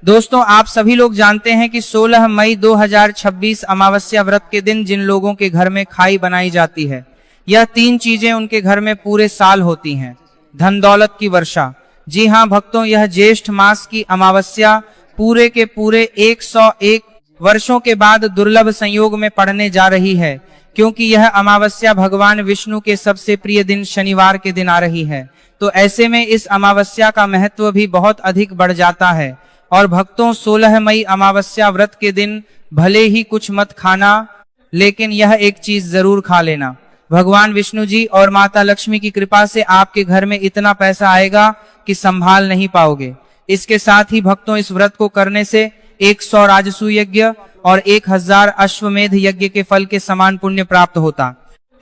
दोस्तों, आप सभी लोग जानते हैं कि 16 मई 2026 अमावस्या व्रत के दिन जिन लोगों के घर में खाई बनाई जाती है, यह 3 चीजें उनके घर में पूरे साल होती हैं। धन दौलत की वर्षा। जी हाँ भक्तों, यह ज्येष्ठ मास की अमावस्या पूरे के पूरे 101 वर्षों के बाद दुर्लभ संयोग में पड़ने जा रही है, क्योंकि यह अमावस्या भगवान विष्णु के सबसे प्रिय दिन शनिवार के दिन आ रही है। तो ऐसे में इस अमावस्या का महत्व भी बहुत अधिक बढ़ जाता है। और भक्तों, 16 मई अमावस्या व्रत के दिन भले ही कुछ मत खाना, लेकिन यह एक चीज जरूर खा लेना। भगवान विष्णु जी और माता लक्ष्मी की कृपा से आपके घर में इतना पैसा आएगा कि संभाल नहीं पाओगे। इसके साथ ही भक्तों, इस व्रत को करने से 100 राजसूय यज्ञ और 1000 अश्वमेध यज्ञ के फल के समान पुण्य प्राप्त होता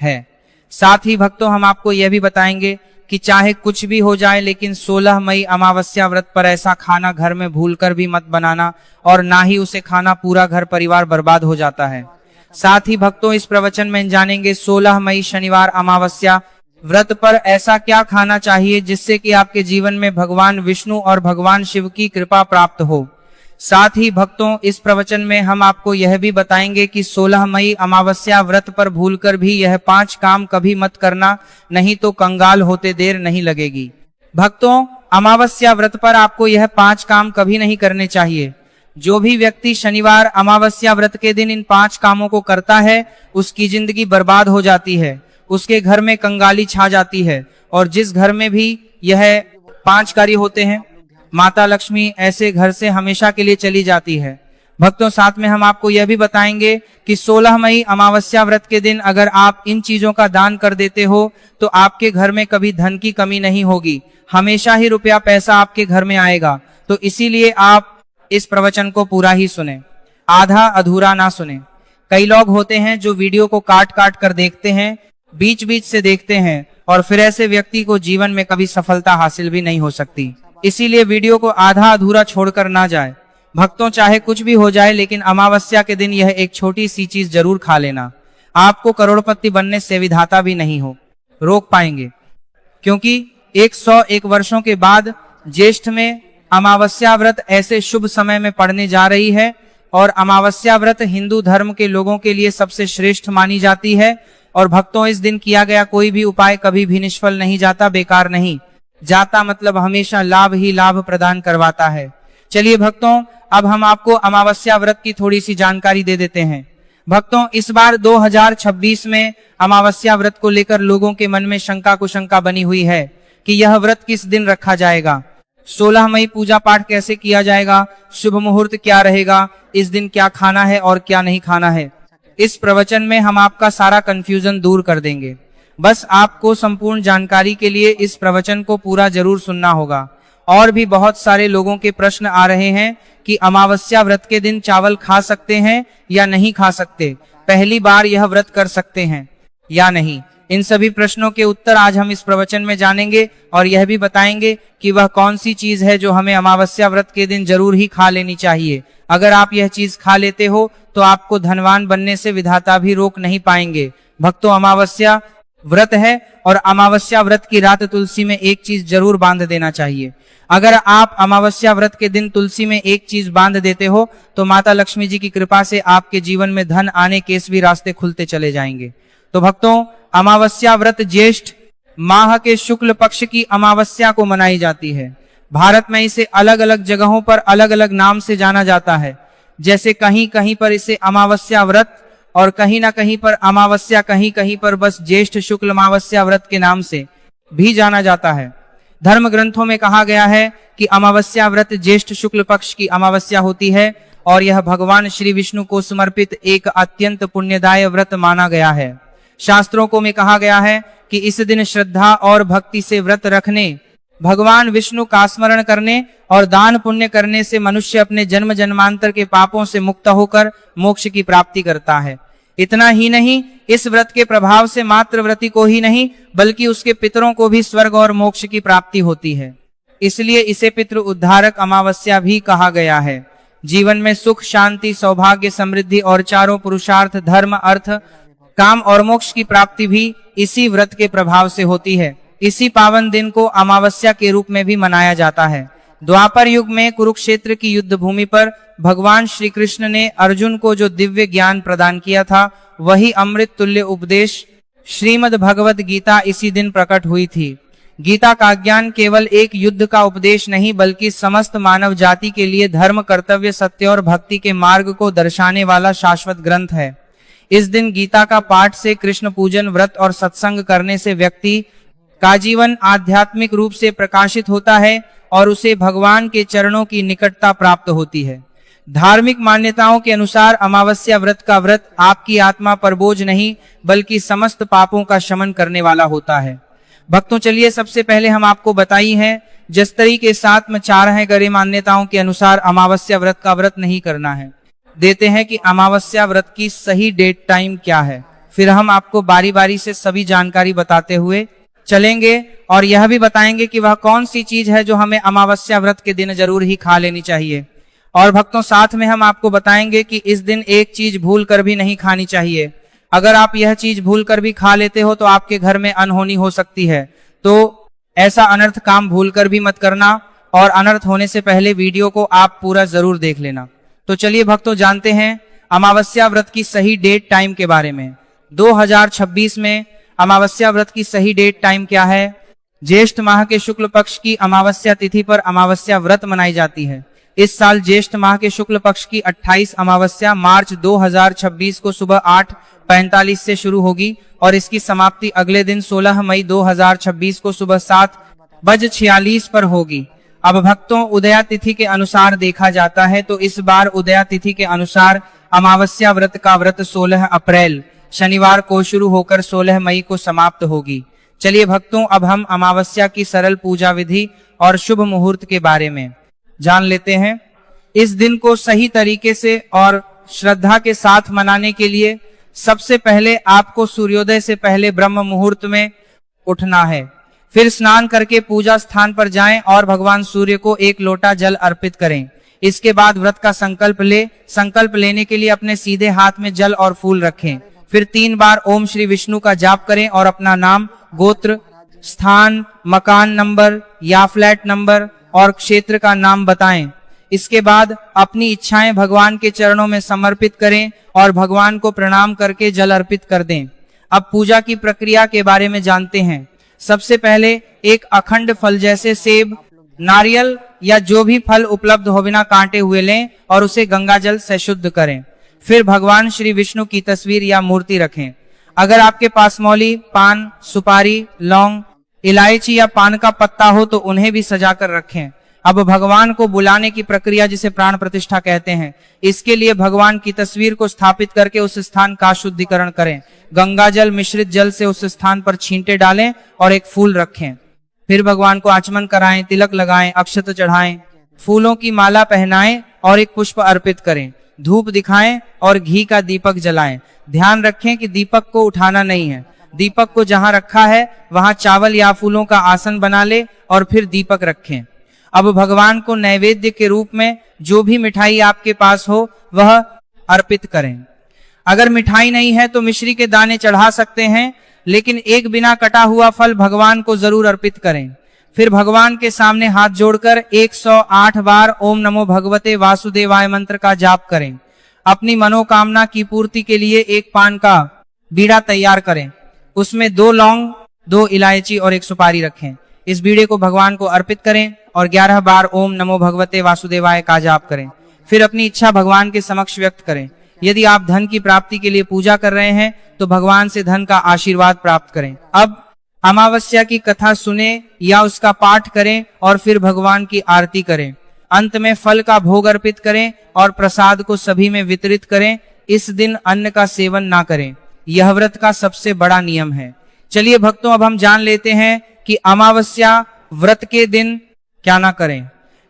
है। साथ ही भक्तों, हम आपको यह भी बताएंगे कि चाहे कुछ भी हो जाए, लेकिन 16 मई अमावस्या व्रत पर ऐसा खाना घर में भूलकर भी मत बनाना, और ना ही उसे खाना पूरा घर परिवार बर्बाद हो जाता है। साथ ही भक्तों, इस प्रवचन में जानेंगे 16 मई शनिवार अमावस्या व्रत पर ऐसा क्या खाना चाहिए जिससे कि आपके जीवन में भगवान विष्णु और भगवान शिव की कृपा प्राप्त हो। साथ ही भक्तों, इस प्रवचन में हम आपको यह भी बताएंगे कि 16 मई अमावस्या व्रत पर भूलकर भी यह 5 काम कभी मत करना, नहीं तो कंगाल होते देर नहीं लगेगी। भक्तों, अमावस्या व्रत पर आपको यह 5 काम कभी नहीं करने चाहिए। जो भी व्यक्ति शनिवार अमावस्या व्रत के दिन इन 5 कामों को करता है, उसकी जिंदगी बर्बाद हो जाती है, उसके घर में कंगाली छा जाती है, और जिस घर में भी यह 5 कार्य होते हैं, माता लक्ष्मी ऐसे घर से हमेशा के लिए चली जाती है। भक्तों, साथ में हम आपको यह भी बताएंगे कि 16 मई अमावस्या व्रत के दिन अगर आप इन चीजों का दान कर देते हो तो आपके घर में कभी धन की कमी नहीं होगी, हमेशा ही रुपया पैसा आपके घर में आएगा। तो इसीलिए आप इस प्रवचन को पूरा ही सुने, आधा अधूरा ना सुने। कई लोग होते हैं जो वीडियो को काट काट कर देखते हैं, बीच बीच से देखते हैं, और फिर ऐसे व्यक्ति को जीवन में कभी सफलता हासिल भी नहीं हो सकती। इसीलिए वीडियो को आधा अधूरा छोड़कर ना जाए। भक्तों, चाहे कुछ भी हो जाए, लेकिन अमावस्या के दिन यह एक छोटी सी चीज जरूर खा लेना। आपको करोड़पति बनने से विधाता भी नहीं रोक पाएंगे, क्योंकि 101 वर्षों के बाद ज्येष्ठ में अमावस्या व्रत ऐसे शुभ समय में पड़ने जा रही है। और अमावस्या व्रत हिंदू धर्म के लोगों के लिए सबसे श्रेष्ठ मानी जाती है। और भक्तों, इस दिन किया गया कोई भी उपाय कभी भी निष्फल नहीं जाता, बेकार नहीं जाता, मतलब हमेशा लाभ ही लाभ प्रदान करवाता है। चलिए भक्तों, अब हम आपको अमावस्या व्रत की थोड़ी सी जानकारी दे देते हैं। भक्तों, इस बार 2026 में अमावस्या व्रत को लेकर लोगों के मन में शंका कुशंका बनी हुई है कि यह व्रत किस दिन रखा जाएगा, 16 मई पूजा पाठ कैसे किया जाएगा, शुभ मुहूर्त क्या रहेगा, इस दिन क्या खाना है और क्या नहीं खाना है। इस प्रवचन में हम आपका सारा कंफ्यूजन दूर कर देंगे। बस आपको संपूर्ण जानकारी के लिए इस प्रवचन को पूरा जरूर सुनना होगा। और भी बहुत सारे लोगों के प्रश्न आ रहे हैं कि अमावस्या व्रत के दिन चावल खा सकते हैं या नहीं खा सकते, पहली बार यह व्रत कर सकते हैं या नहीं। इन सभी प्रश्नों के उत्तर आज हम इस प्रवचन में जानेंगे, और यह भी बताएंगे कि वह कौन सी चीज है जो हमें अमावस्या व्रत के दिन जरूर ही खा लेनी चाहिए। अगर आप यह चीज खा लेते हो तो आपको धनवान बनने से विधाता भी रोक नहीं पाएंगे। भक्तों, अमावस्या व्रत है, और अमावस्या व्रत की रात तुलसी में एक चीज जरूर बांध देना चाहिए। अगर आप अमावस्या व्रत के दिन तुलसी में एक चीज बांध देते हो तो माता लक्ष्मी जी की कृपा से आपके जीवन में धन आने के भी रास्ते खुलते चले जाएंगे। तो भक्तों, अमावस्या व्रत ज्येष्ठ माह के शुक्ल पक्ष की अमावस्या को मनाई जाती है। भारत में इसे अलग अलग जगहों पर अलग अलग नाम से जाना जाता है। जैसे कहीं कहीं पर इसे अमावस्या व्रत, और कहीं ना कहीं पर अमावस्या, कहीं कहीं पर बस ज्येष्ठ शुक्ल अमावस्या व्रत के नाम से भी जाना जाता है। धर्म ग्रंथों में कहा गया है कि अमावस्या व्रत ज्येष्ठ शुक्ल पक्ष की अमावस्या होती है, और यह भगवान श्री विष्णु को समर्पित एक अत्यंत पुण्यदाय व्रत माना गया है। शास्त्रों को में कहा गया है कि इस दिन श्रद्धा और भक्ति से व्रत रखने, भगवान विष्णु का स्मरण करने और दान पुण्य करने से मनुष्य अपने जन्म जन्मांतर के पापों से मुक्त होकर मोक्ष की प्राप्ति करता है। इतना ही नहीं, इस व्रत के प्रभाव से मात्र व्रती को ही नहीं बल्कि उसके पितरों को भी स्वर्ग और मोक्ष की प्राप्ति होती है। इसलिए इसे पितृ उद्धारक अमावस्या भी कहा गया है। जीवन में सुख, शांति, सौभाग्य, समृद्धि और चारों पुरुषार्थ, धर्म, अर्थ, काम और मोक्ष की प्राप्ति भी इसी व्रत के प्रभाव से होती है। इसी पावन दिन को अमावस्या के रूप में भी मनाया जाता है। द्वापर युग में कुरुक्षेत्र की युद्ध भूमि पर भगवान श्री कृष्ण ने अर्जुन को जो दिव्य ज्ञान प्रदान किया था, वही अमृत तुल्य उपदेश श्रीमद् भगवत गीता इसी दिन प्रकट हुई थी। गीता का ज्ञान केवल एक युद्ध का उपदेश नहीं, बल्कि समस्त मानव जाति के लिए धर्म, कर्तव्य, सत्य और भक्ति के मार्ग को दर्शाने वाला शाश्वत ग्रंथ है। इस दिन गीता का पाठ से, कृष्ण पूजन, व्रत और सत्संग करने से व्यक्ति का जीवन आध्यात्मिक रूप से प्रकाशित होता है और उसे भगवान के चरणों की निकटता प्राप्त होती है। धार्मिक मान्यताओं के अनुसार अमावस्या व्रत का व्रत आपकी आत्मा पर बोझ नहीं, बल्कि समस्त पापों का शमन करने वाला होता है। भक्तों, चलिए सबसे पहले हम आपको बताई हैं जिस तरीके साथ में चार है गरे मान्यताओं के अनुसार अमावस्या व्रत का व्रत नहीं करना है। देते हैं कि अमावस्या व्रत की सही डेट टाइम क्या है, फिर हम आपको बारी बारी से सभी जानकारी बताते हुए चलेंगे और यह भी बताएंगे कि वह कौन सी चीज है जो हमें अमावस्या व्रत के दिन जरूर ही खा लेनी चाहिए। और भक्तों, साथ में हम आपको बताएंगे कि इस दिन एक चीज भूल कर भी नहीं खानी चाहिए। अगर आप यह चीज भूल कर भी खा लेते हो तो आपके घर में अनहोनी हो सकती है। तो ऐसा अनर्थ काम भूल कर भी मत करना और अनर्थ होने से पहले वीडियो को आप पूरा जरूर देख लेना। तो चलिए भक्तों, जानते हैं अमावस्या व्रत की सही डेट टाइम के बारे में। 2026 में अमावस्या व्रत की सही डेट टाइम क्या है? ज्येष्ठ माह के शुक्ल पक्ष की अमावस्या तिथि पर अमावस्या व्रत मनाई जाती है। इस साल ज्येष्ठ माह के शुक्ल पक्ष की 28 अमावस्या मार्च 2026 को सुबह 8:45 से शुरू होगी और इसकी समाप्ति अगले दिन 16 मई 2026 को सुबह 7:46 पर होगी। अब भक्तों, उदया तिथि के अनुसार देखा जाता है तो इस बार उदया तिथि के अनुसार अमावस्या व्रत का व्रत 16 अप्रैल शनिवार को शुरू होकर 16 मई को समाप्त होगी। चलिए भक्तों, अब हम अमावस्या की सरल पूजा विधि और शुभ मुहूर्त के बारे में जान लेते हैं। इस दिन को सही तरीके से और श्रद्धा के साथ मनाने के लिए सबसे पहले आपको सूर्योदय से पहले ब्रह्म मुहूर्त में उठना है। फिर स्नान करके पूजा स्थान पर जाएं और भगवान सूर्य को एक लोटा जल अर्पित करें। इसके बाद व्रत का संकल्प लेने के लिए अपने सीधे हाथ में जल और फूल रखें। फिर 3 बार ओम श्री विष्णु का जाप करें और अपना नाम, गोत्र, स्थान, मकान नंबर या फ्लैट नंबर और क्षेत्र का नाम बताएं। इसके बाद अपनी इच्छाएं भगवान के चरणों में समर्पित करें और भगवान को प्रणाम करके जल अर्पित कर दें। अब पूजा की प्रक्रिया के बारे में जानते हैं। सबसे पहले एक अखंड फल जैसे सेब, नारियल या जो भी फल उपलब्ध हो बिना कांटे हुए लें और उसे गंगा जल से शुद्ध करें। फिर भगवान श्री विष्णु की तस्वीर या मूर्ति रखें। अगर आपके पास मौली, पान, सुपारी, लौंग, इलायची या पान का पत्ता हो तो उन्हें भी सजाकर रखें। अब भगवान को बुलाने की प्रक्रिया, जिसे प्राण प्रतिष्ठा कहते हैं, इसके लिए भगवान की तस्वीर को स्थापित करके उस स्थान का शुद्धिकरण करें। गंगा जल मिश्रित जल से उस स्थान पर छींटे डालें और एक फूल रखें। फिर भगवान को आचमन कराएं, तिलक लगाएं, अक्षत चढ़ाएं, फूलों की माला पहनाएं और एक पुष्प अर्पित करें। धूप दिखाएं और घी का दीपक जलाएं। ध्यान रखें कि दीपक को उठाना नहीं है। दीपक को जहां रखा है वहां चावल या फूलों का आसन बना ले और फिर दीपक रखें। अब भगवान को नैवेद्य के रूप में जो भी मिठाई आपके पास हो वह अर्पित करें। अगर मिठाई नहीं है तो मिश्री के दाने चढ़ा सकते हैं, लेकिन एक बिना कटा हुआ फल भगवान को जरूर अर्पित करें। फिर भगवान के सामने हाथ जोड़कर 108 बार ओम नमो भगवते वासुदेवाय मंत्र का जाप करें। अपनी मनोकामना की पूर्ति के लिए एक पान का बीड़ा तैयार करें। उसमें 2 लौंग, 2 इलायची और 1 सुपारी रखें। इस बीड़े को भगवान को अर्पित करें और 11 बार ओम नमो भगवते वासुदेवाय का जाप करें। फिर अपनी इच्छा भगवान के समक्ष व्यक्त करें। यदि आप धन की प्राप्ति के लिए पूजा कर रहे हैं तो भगवान से धन का आशीर्वाद प्राप्त करें। अब अमावस्या की कथा सुने या उसका पाठ करें और फिर भगवान की आरती करें। अंत में फल का भोग अर्पित करें और प्रसाद को सभी में वितरित करें। इस दिन अन्न का सेवन ना करें। यह व्रत का सबसे बड़ा नियम है। चलिए भक्तों, अब हम जान लेते हैं कि अमावस्या व्रत के दिन क्या ना करें।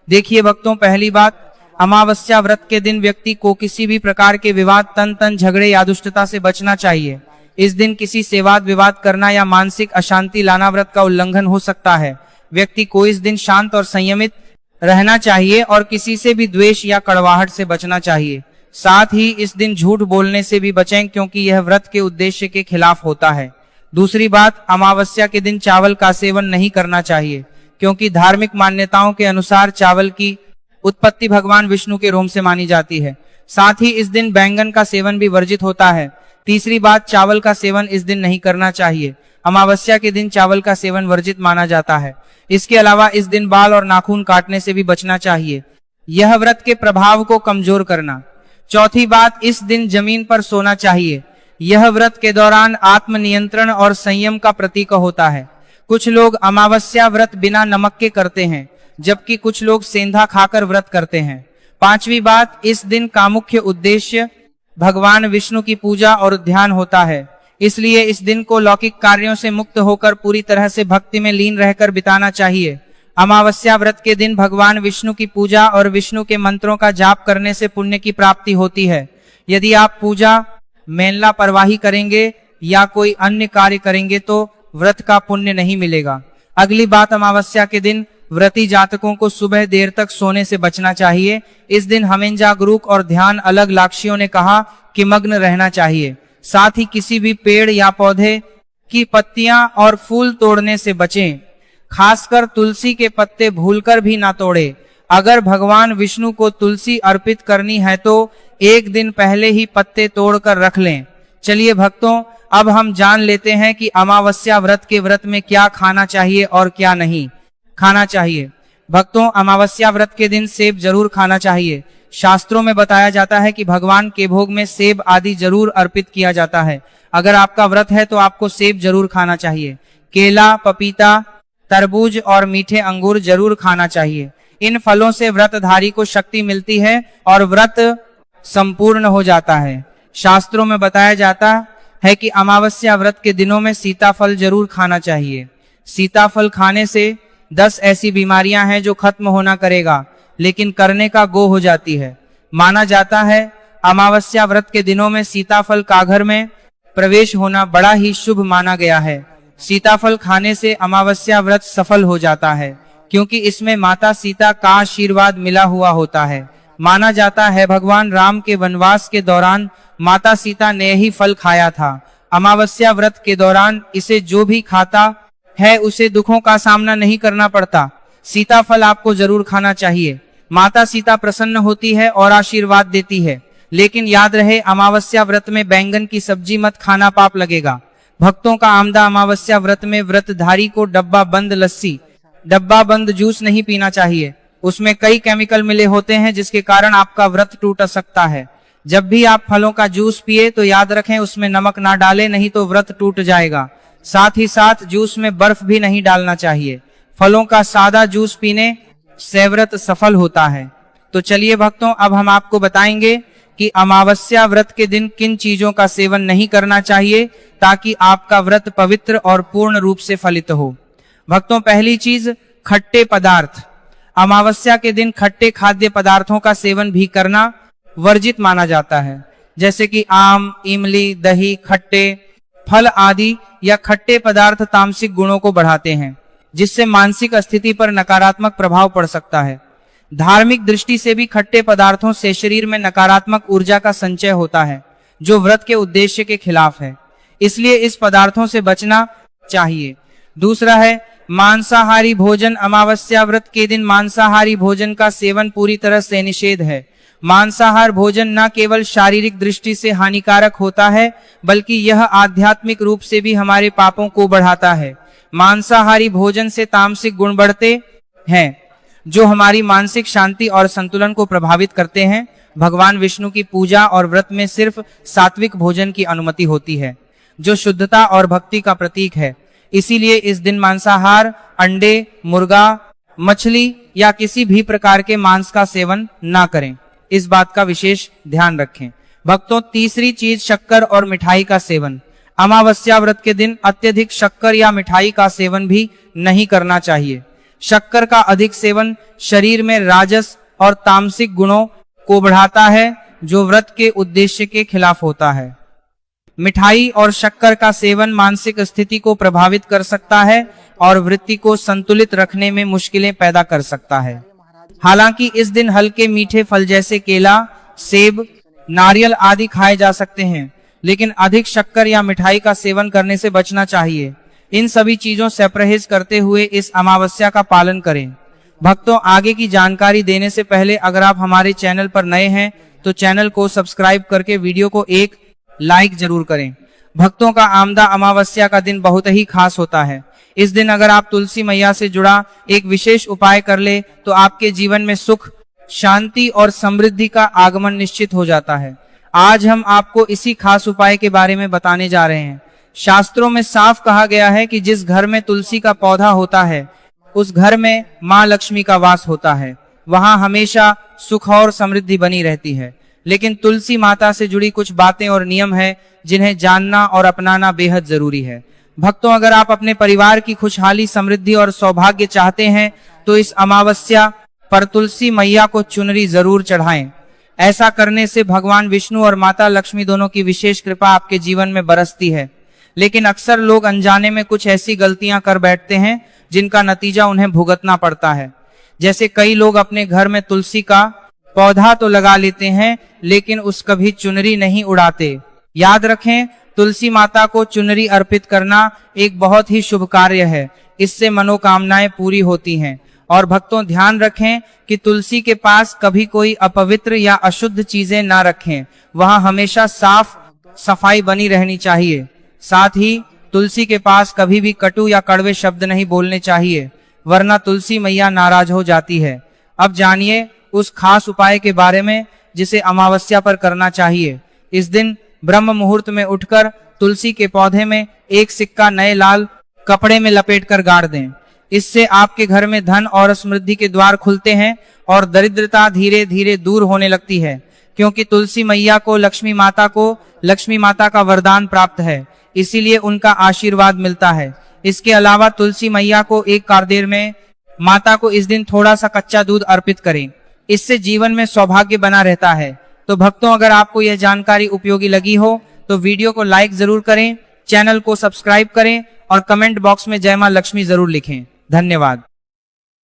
देखिए भक्तों, पहली बात, अमावस्या व्रत के दिन व्यक्ति को किसी भी प्रकार के विवाद, तन झगड़े या दुष्टता से बचना चाहिए। इस दिन किसी से वाद विवाद करना या मानसिक अशांति लाना व्रत का उल्लंघन हो सकता है। व्यक्ति को इस दिन शांत और संयमित रहना चाहिए और किसी से भी द्वेष या कड़वाहट से बचना चाहिए। साथ ही इस दिन झूठ बोलने से भी बचें, क्योंकि यह व्रत के उद्देश्य के खिलाफ होता है। दूसरी बात, अमावस्या के दिन चावल का सेवन नहीं करना चाहिए। क्योंकि धार्मिक मान्यताओं के अनुसार चावल की उत्पत्ति भगवान विष्णु के रोम से मानी जाती है। साथ ही इस दिन बैंगन का सेवन भी वर्जित होता है। तीसरी बात, चावल का सेवन इस दिन नहीं करना चाहिए। अमावस्या के दिन चावल का सेवन वर्जित माना जाता है। इसके अलावा इस दिन बाल और नाखून काटने से भी बचना चाहिए, यह व्रत के प्रभाव को कमजोर करना। चौथी बात, इस दिन जमीन पर सोना चाहिए। यह व्रत के दौरान आत्मनियंत्रण और संयम का प्रतीक होता है। कुछ लोग अमावस्या व्रत बिना नमक के करते हैं, जबकि कुछ लोग सेंधा खाकर व्रत करते हैं। पांचवी बात, इस दिन का मुख्य उद्देश्य भगवान विष्णु की पूजा और ध्यान होता है, इसलिए इस दिन को लौकिक कार्यों से मुक्त होकर पूरी तरह से भक्ति में लीन रहकर बिताना चाहिए। अमावस्या व्रत के दिन भगवान विष्णु की पूजा और विष्णु के मंत्रों का जाप करने से पुण्य की प्राप्ति होती है। यदि आप पूजा में लापरवाही करेंगे या कोई अन्य कार्य करेंगे तो व्रत का पुण्य नहीं मिलेगा। अगली बात, अमावस्या के दिन व्रती जातकों को सुबह देर तक सोने से बचना चाहिए। इस दिन हमें जागरूक और ध्यान अलग लाक्षियों ने कहा कि मग्न रहना चाहिए। साथ ही किसी भी पेड़ या पौधे की पत्तियां और फूल तोड़ने से बचें। खासकर तुलसी के पत्ते भूलकर भी ना तोड़े। अगर भगवान विष्णु को तुलसी अर्पित करनी है तो एक दिन पहले ही पत्ते तोड़कर रख लें। चलिए भक्तों, अब हम जान लेते हैं कि अमावस्या व्रत के व्रत में क्या खाना चाहिए और क्या नहीं खाना चाहिए। भक्तों, अमावस्या व्रत के दिन सेब जरूर खाना चाहिए। शास्त्रों में बताया जाता है कि भगवान के भोग में सेब आदि जरूर अर्पित किया जाता है। अगर आपका व्रत है तो आपको सेब जरूर खाना चाहिए। केला, पपीता, तरबूज और मीठे अंगूर जरूर खाना चाहिए। इन फलों से व्रतधारी को शक्ति मिलती है और व्रत संपूर्ण हो जाता है। शास्त्रों में बताया जाता है कि अमावस्या व्रत के दिनों में सीताफल जरूर खाना चाहिए। सीताफल खाने से 10 ऐसी बीमारियां हैं जो खत्म होना करेगा, लेकिन करने का गो हो जाती है। माना जाता है अमावस्या व्रत के दिनों में सीताफल काघर में प्रवेश होना बड़ा ही शुभ माना गया है। सीताफल खाने से अमावस्या व्रत सफल हो जाता है, क्योंकि इसमें माता सीता का आशीर्वाद मिला हुआ होता है। माना जाता है भगवान राम के वनवास के दौरान माता सीता ने ही फल खाया था। अमावस्या व्रत के दौरान इसे जो भी खाता है उसे दुखों का सामना नहीं करना पड़ता। सीताफल आपको जरूर खाना चाहिए। माता सीता प्रसन्न होती है और आशीर्वाद देती है। लेकिन याद रहे, अमावस्या व्रत में बैंगन की सब्जी मत खाना, पाप लगेगा। भक्तों का आमदा, अमावस्या व्रत में व्रतधारी को डब्बा बंद लस्सी, डब्बा बंद जूस नहीं पीना चाहिए। उसमें कई केमिकल मिले होते हैं जिसके कारण आपका व्रत टूट सकता है। जब भी आप फलों का जूस पिए तो याद रखें उसमें नमक ना डालें, नहीं तो व्रत टूट जाएगा। साथ ही साथ जूस में बर्फ भी नहीं डालना चाहिए। फलों का सादा जूस पीने से व्रत सफल होता है। तो चलिए भक्तों, अब हम आपको बताएंगे कि अमावस्या व्रत के दिन किन चीजों का सेवन नहीं करना चाहिए ताकि आपका व्रत पवित्र और पूर्ण रूप से फलित हो। भक्तों, पहली चीज, खट्टे पदार्थ। अमावस्या के दिन खट्टे खाद्य पदार्थों का सेवन भी करना वर्जित माना जाता है, जैसे कि आम, इमली, दही, खट्टे फल आदि या खट्टे पदार्थ तामसिक गुणों को बढ़ाते हैं, जिससे मानसिक स्थिति पर नकारात्मक प्रभाव पड़ सकता है। धार्मिक दृष्टि से भी खट्टे पदार्थों से शरीर में नकारात्मक ऊर्जा का संचय होता है, जो व्रत के उद्देश्य के खिलाफ है। इसलिए इस पदार्थों से बचना चाहिए। दूसरा है मांसाहारी भोजन। अमावस्या व्रत के दिन मांसाहारी भोजन का सेवन पूरी तरह से निषेध है। मांसाहार भोजन न केवल शारीरिक दृष्टि से हानिकारक होता है, बल्कि यह आध्यात्मिक रूप से भी हमारे पापों को बढ़ाता है। मांसाहारी भोजन से तामसिक गुण बढ़ते हैं, जो हमारी मानसिक शांति और संतुलन को प्रभावित करते हैं। भगवान विष्णु की पूजा और व्रत में सिर्फ सात्विक भोजन की अनुमति होती है, जो शुद्धता और भक्ति का प्रतीक है। इसीलिए इस दिन मांसाहार, अंडे, मुर्गा, मछली या किसी भी प्रकार के मांस का सेवन ना करें। इस बात का विशेष ध्यान रखें। भक्तों, तीसरी चीज, शक्कर और मिठाई का सेवन। अमावस्या व्रत के दिन अत्यधिक शक्कर या मिठाई का सेवन भी नहीं करना चाहिए। शक्कर का अधिक सेवन शरीर में राजस और तामसिक गुणों को बढ़ाता है, जो व्रत के उद्देश्य के खिलाफ होता है। मिठाई और शक्कर का सेवन मानसिक स्थिति को प्रभावित कर सकता है और वृत्ति को संतुलित रखने में मुश्किलें पैदा कर सकता है। हालांकि इस दिन हल्के मीठे फल जैसे केला, सेब, नारियल आदि खाए जा सकते हैं, लेकिन अधिक शक्कर या मिठाई का सेवन करने से बचना चाहिए। इन सभी चीजों से परहेज करते हुए इस अमावस्या का पालन करें। भक्तों, आगे की जानकारी देने से पहले अगर आप हमारे चैनल पर नए हैं तो चैनल को सब्सक्राइब करके वीडियो को एक लाइक जरूर करें। भक्तों का आमदा अमावस्या का दिन बहुत ही खास होता है। इस दिन अगर आप तुलसी मैया से जुड़ा एक विशेष उपाय कर ले तो आपके जीवन में सुख, शांति और समृद्धि का आगमन निश्चित हो जाता है। आज हम आपको इसी खास उपाय के बारे में बताने जा रहे हैं। शास्त्रों में साफ कहा गया है कि जिस घर में तुलसी का पौधा होता है उस घर में माँ लक्ष्मी का वास होता है, वहां हमेशा सुख और समृद्धि बनी रहती है। लेकिन तुलसी माता से जुड़ी कुछ बातें और नियम है जिन्हें जानना और अपनाना बेहद जरूरी है। भक्तों, अगर आप अपने परिवार की खुशहाली, समृद्धि और सौभाग्य चाहते हैं तो इस अमावस्या पर तुलसी मैया को चुनरी जरूर चढ़ाएं। ऐसा करने से भगवान विष्णु और माता लक्ष्मी दोनों की विशेष कृपा आपके जीवन में बरसती है। लेकिन अक्सर लोग अनजाने में कुछ ऐसी गलतियां कर बैठते हैं जिनका नतीजा उन्हें भुगतना पड़ता है। जैसे कई लोग अपने घर में तुलसी का पौधा तो लगा लेते हैं लेकिन उसका भी चुनरी नहीं उड़ाते। याद रखें, तुलसी माता को चुनरी अर्पित करना एक बहुत ही शुभ कार्य है। इससे मनोकामनाएं पूरी होती हैं। और भक्तों, ध्यान रखें कि तुलसी के पास कभी कोई अपवित्र या अशुद्ध चीजें ना रखें। वहां हमेशा साफ सफाई बनी रहनी चाहिए। साथ ही तुलसी के पास कभी भी कटु या कड़वे शब्द नहीं बोलने चाहिए, वरना तुलसी मैया नाराज हो जाती है। अब जानिए उस खास उपाय के बारे में जिसे अमावस्या पर करना चाहिए। इस दिन ब्रह्म मुहूर्त में उठकर तुलसी के पौधे में एक सिक्का नए लाल कपड़े में लपेटकर गाड़ दें। इससे आपके घर में धन और समृद्धि के द्वार खुलते हैं और दरिद्रता धीरे धीरे दूर होने लगती है, क्योंकि तुलसी मैया को लक्ष्मी माता का वरदान प्राप्त है, इसीलिए उनका आशीर्वाद मिलता है। इसके अलावा तुलसी मैया को एक कारदेर में माता को इस दिन थोड़ा सा कच्चा दूध अर्पित करें। इससे जीवन में सौभाग्य बना रहता है। तो भक्तों, अगर आपको यह जानकारी उपयोगी लगी हो तो वीडियो को लाइक जरूर करें, चैनल को सब्सक्राइब करें और कमेंट बॉक्स में जय मां लक्ष्मी जरूर लिखें। धन्यवाद।